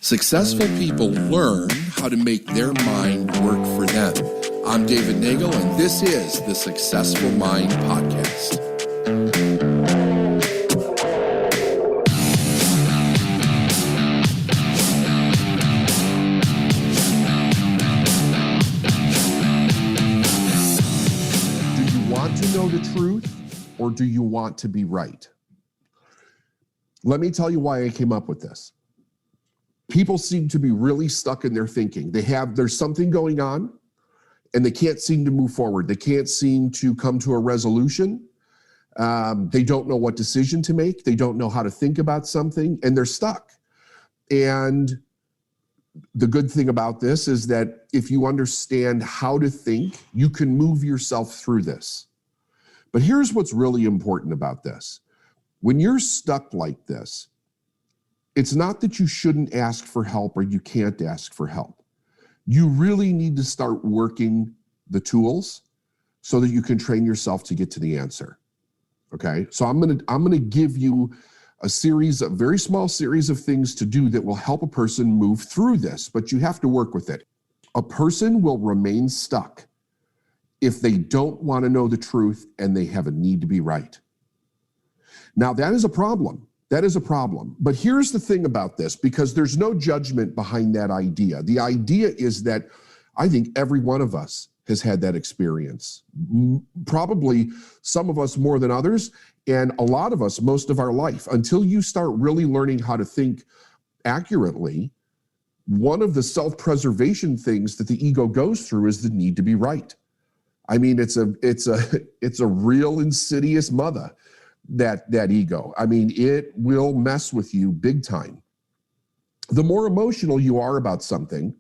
Successful people learn how to make their mind work for them. I'm David Nagel, and this is the Successful Mind Podcast. Do you want to know the truth, or do you want to be right? Let me tell you why I came up with this. People seem to be really stuck in their thinking. There's something going on and they can't seem to move forward. They can't seem to come to a resolution. They don't know what decision to make. They don't know how to think about something, and they're stuck. And the good thing about this is that if you understand how to think, you can move yourself through this. But here's what's really important about this. When you're stuck like this, it's not that you shouldn't ask for help or you can't ask for help. You really need to start working the tools so that you can train yourself to get to the answer. Okay? So I'm gonna give you a very small series of things to do that will help a person move through this, but you have to work with it. A person will remain stuck if they don't want to know the truth and they have a need to be right. Now, that is a problem. That is a problem. But here's the thing about this, because there's no judgment behind that idea. The idea is that I think every one of us has had that experience. Probably some of us more than others, and a lot of us most of our life. Until you start really learning how to think accurately, one of the self-preservation things that the ego goes through is the need to be right. I mean, it's a real insidious mother. That ego. I mean, it will mess with you big time. The more emotional you are about something,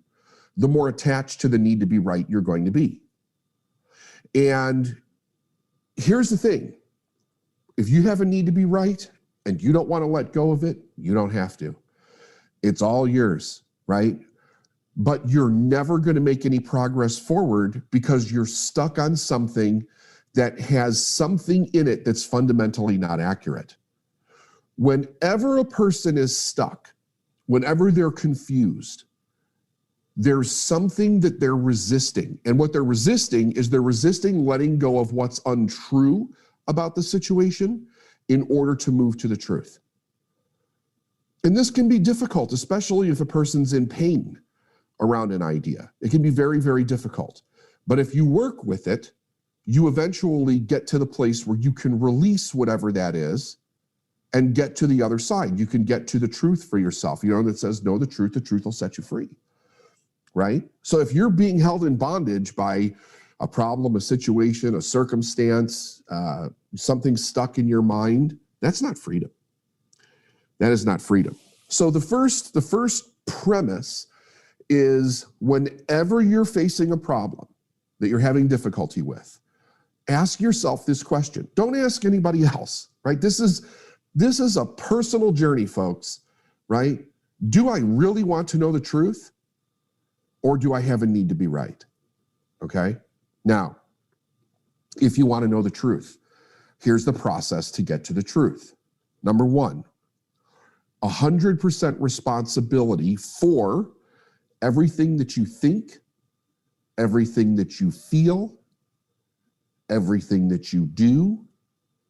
the more attached to the need to be right you're going to be. And here's the thing. If you have a need to be right and you don't want to let go of it, you don't have to. It's all yours, right? But you're never going to make any progress forward because you're stuck on something that has something in it that's fundamentally not accurate. Whenever a person is stuck, whenever they're confused, there's something that they're resisting. And what they're resisting is they're resisting letting go of what's untrue about the situation in order to move to the truth. And this can be difficult, especially if a person's in pain around an idea. It can be very, very difficult. But if you work with it, you eventually get to the place where you can release whatever that is and get to the other side. You can get to the truth for yourself. You know, that says, know the truth will set you free, right? So if you're being held in bondage by a problem, a situation, a circumstance, something stuck in your mind, that's not freedom. That is not freedom. So the first premise is whenever you're facing a problem that you're having difficulty with, ask yourself this question. Don't ask anybody else, right? This is a personal journey, folks, right? Do I really want to know the truth, or do I have a need to be right? Okay? Now, if you want to know the truth, here's the process to get to the truth. Number one, 100% responsibility for everything that you think, everything that you feel, everything that you do,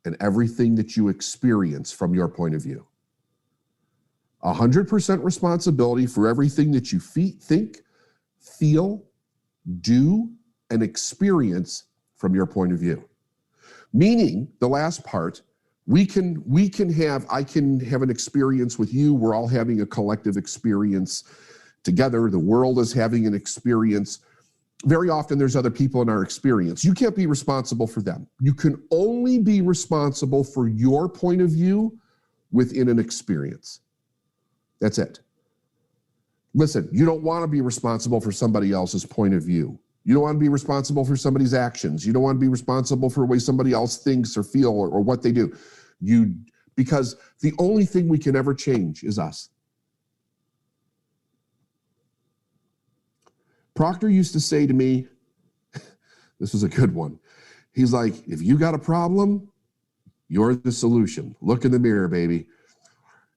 and everything that you experience from your point of view. 100% responsibility for everything that you think, feel, do, and experience from your point of view. Meaning, the last part, I can have an experience with you. We're all having a collective experience together. The world is having an experience. Very often there's other people in our experience. You can't be responsible for them. You can only be responsible for your point of view within an experience. That's it. Listen, you don't want to be responsible for somebody else's point of view. You don't want to be responsible for somebody's actions. You don't want to be responsible for the way somebody else thinks or feel or what they do. Because the only thing we can ever change is us. Proctor used to say to me, this was a good one. He's like, if you got a problem, you're the solution. Look in the mirror, baby.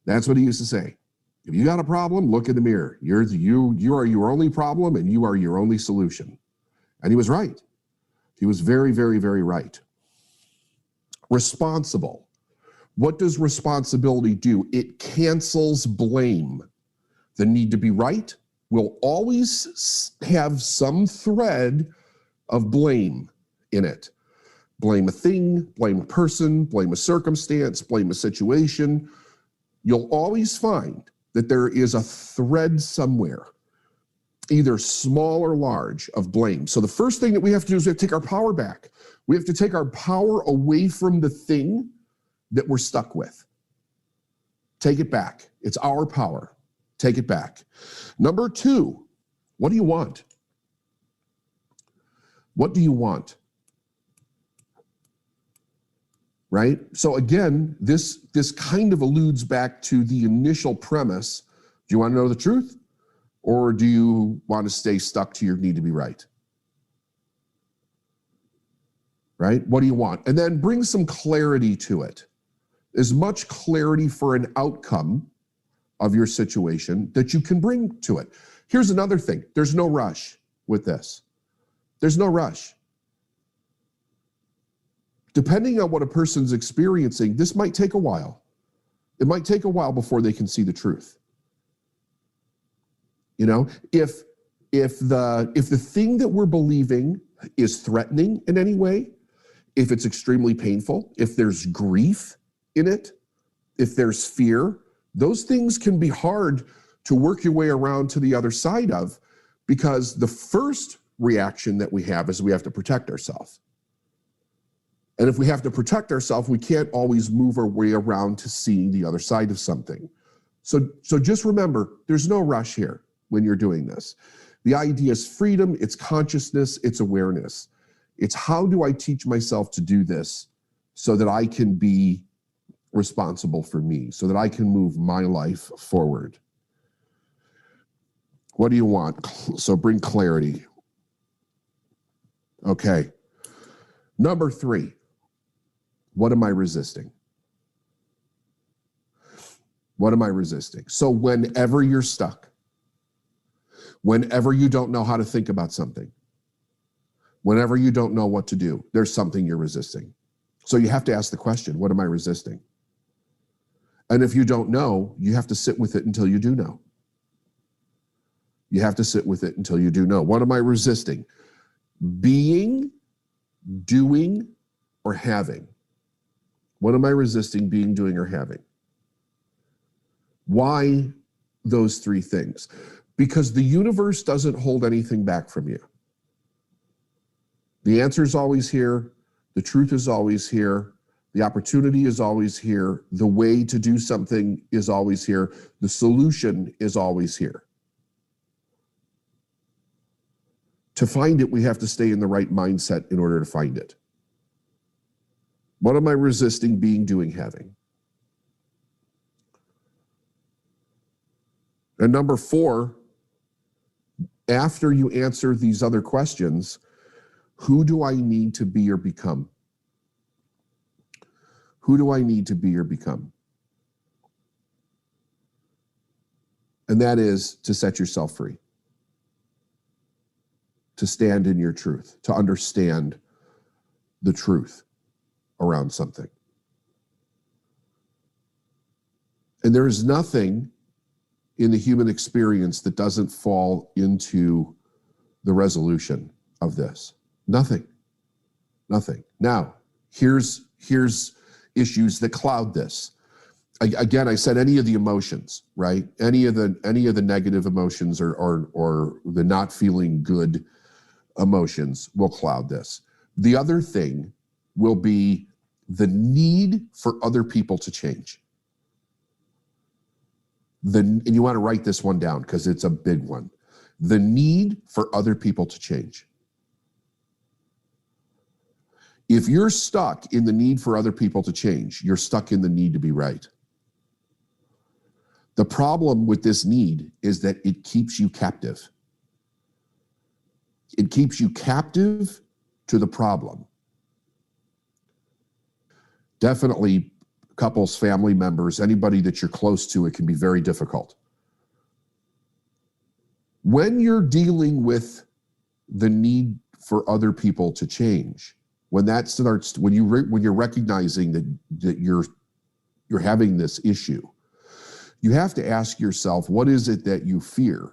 That's what he used to say. If you got a problem, look in the mirror. You are your only problem and you are your only solution. And he was right. He was very, very, very right. Responsible. What does responsibility do? It cancels blame. The need to be right will always have some thread of blame in it. Blame a thing, blame a person, blame a circumstance, blame a situation. You'll always find that there is a thread somewhere, either small or large, of blame. So the first thing that we have to do is we have to take our power back. We have to take our power away from the thing that we're stuck with. Take it back. It's our power. Take it back. Number 2, what do you want? What do you want? Right? So again, this kind of alludes back to the initial premise. Do you want to know the truth? Or do you want to stay stuck to your need to be right? Right? What do you want? And then bring some clarity to it. As much clarity for an outcome of your situation that you can bring to it. Here's another thing. There's no rush with this. There's no rush. Depending on what a person's experiencing, this might take a while. It might take a while before they can see the truth. You know, if the thing that we're believing is threatening in any way, if it's extremely painful, if there's grief in it, if there's fear, those things can be hard to work your way around to the other side of, because the first reaction that we have is we have to protect ourselves. And if we have to protect ourselves, we can't always move our way around to seeing the other side of something. So just remember, there's no rush here when you're doing this. The idea is freedom, it's consciousness, it's awareness. It's how do I teach myself to do this so that I can be responsible for me, so that I can move my life forward. What do you want? So bring clarity. Okay. Number 3, what am I resisting? What am I resisting? So whenever you're stuck, whenever you don't know how to think about something, whenever you don't know what to do, there's something you're resisting. So you have to ask the question, what am I resisting? And if you don't know, you have to sit with it until you do know. You have to sit with it until you do know. What am I resisting? Being, doing, or having. What am I resisting being, doing, or having? Why those 3 things? Because the universe doesn't hold anything back from you. The answer is always here. The truth is always here. The opportunity is always here. The way to do something is always here. The solution is always here. To find it, we have to stay in the right mindset in order to find it. What am I resisting being, doing, having? And number 4, after you answer these other questions, who do I need to be or become? Who do I need to be or become? And that is to set yourself free. To stand in your truth, to understand the truth around something. And there is nothing in the human experience that doesn't fall into the resolution of this. Nothing. Nothing. Now, here's issues that cloud this. Again, I said any of the emotions, right? Any of the negative emotions or the not feeling good emotions will cloud this. The other thing will be the need for other people to change. And you want to write this one down because it's a big one. The need for other people to change. If you're stuck in the need for other people to change, you're stuck in the need to be right. The problem with this need is that it keeps you captive. It keeps you captive to the problem. Definitely couples, family members, anybody that you're close to, it can be very difficult When you're dealing with the need for other people to change, when that starts, when you're recognizing that you're having this issue, you have to ask yourself, what is it that you fear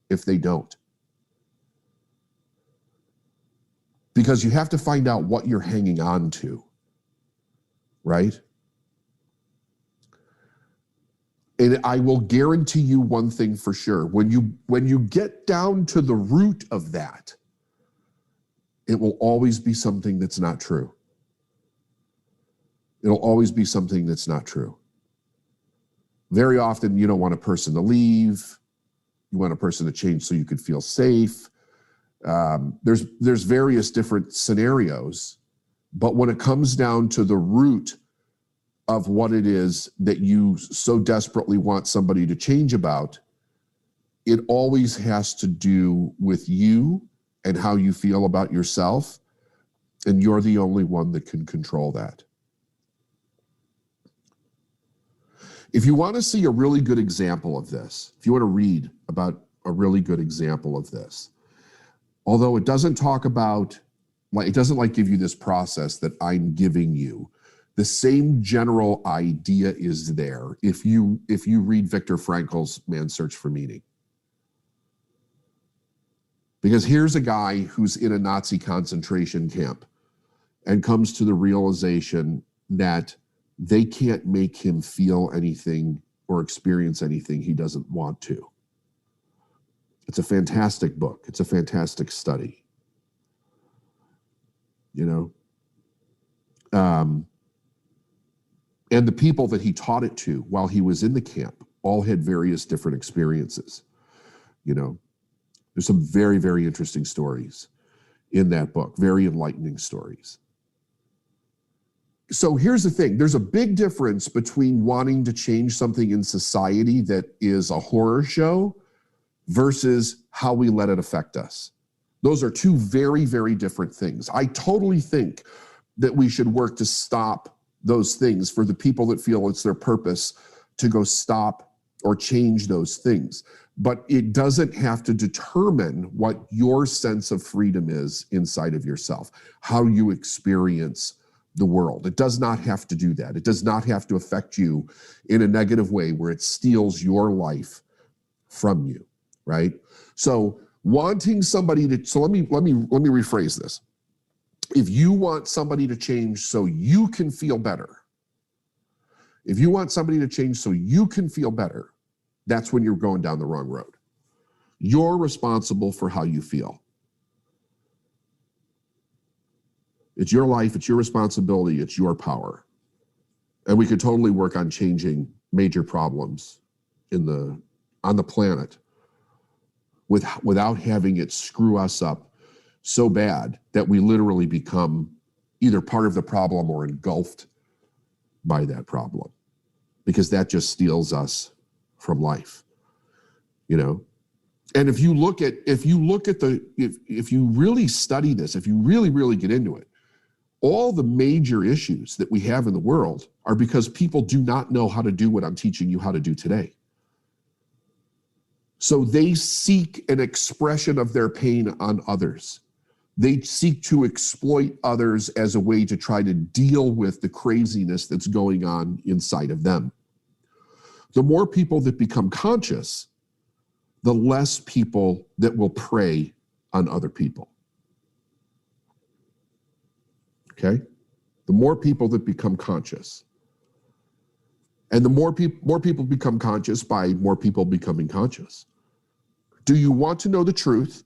if they don't? Because you have to find out what you're hanging on to, right? And I will guarantee you one thing for sure. When you get down to the root of that, it will always be something that's not true. It'll always be something that's not true. Very often, you don't want a person to leave. You want a person to change so you could feel safe. There's various different scenarios, but when it comes down to the root of what it is that you so desperately want somebody to change about, it always has to do with you and how you feel about yourself, and you're the only one that can control that. If you want to see a really good example of this, if you want to read about a really good example of this, although it doesn't talk about, it doesn't give you this process that I'm giving you, the same general idea is there if you read Viktor Frankl's Man's Search for Meaning. Because here's a guy who's in a Nazi concentration camp and comes to the realization that they can't make him feel anything or experience anything he doesn't want to. It's a fantastic book. It's a fantastic study. And the people that he taught it to while he was in the camp all had various different experiences. There's some very, very interesting stories in that book, very enlightening stories. So here's the thing. There's a big difference between wanting to change something in society that is a horror show versus how we let it affect us. Those are two very, very different things. I totally think that we should work to stop those things for the people that feel it's their purpose to go stop or change those things. But it doesn't have to determine what your sense of freedom is inside of yourself, how you experience the world. It does not have to do that. It does not have to affect you in a negative way where it steals your life from you, right? So wanting somebody to, so let me rephrase this. If you want somebody to change so you can feel better, if you want somebody to change so you can feel better, that's when you're going down the wrong road. You're responsible for how you feel. It's your life, it's your responsibility, it's your power. And we could totally work on changing major problems on the planet without having it screw us up so bad that we literally become either part of the problem or engulfed by that problem, because that just steals us from life, And if you really study this, if you really get into it, all the major issues that we have in the world are because people do not know how to do what I'm teaching you how to do today. So they seek an expression of their pain on others. They seek to exploit others as a way to try to deal with the craziness that's going on inside of them. The more people that become conscious, the less people that will prey on other people. Okay? The more people that become conscious. And the more people become conscious by more people becoming conscious. Do you want to know the truth,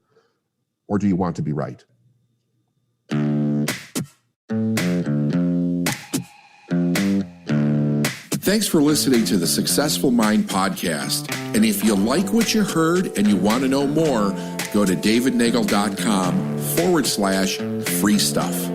or do you want to be right? Thanks for listening to the Successful Mind podcast. And if you like what you heard and you want to know more, go to davidnagel.com/free stuff.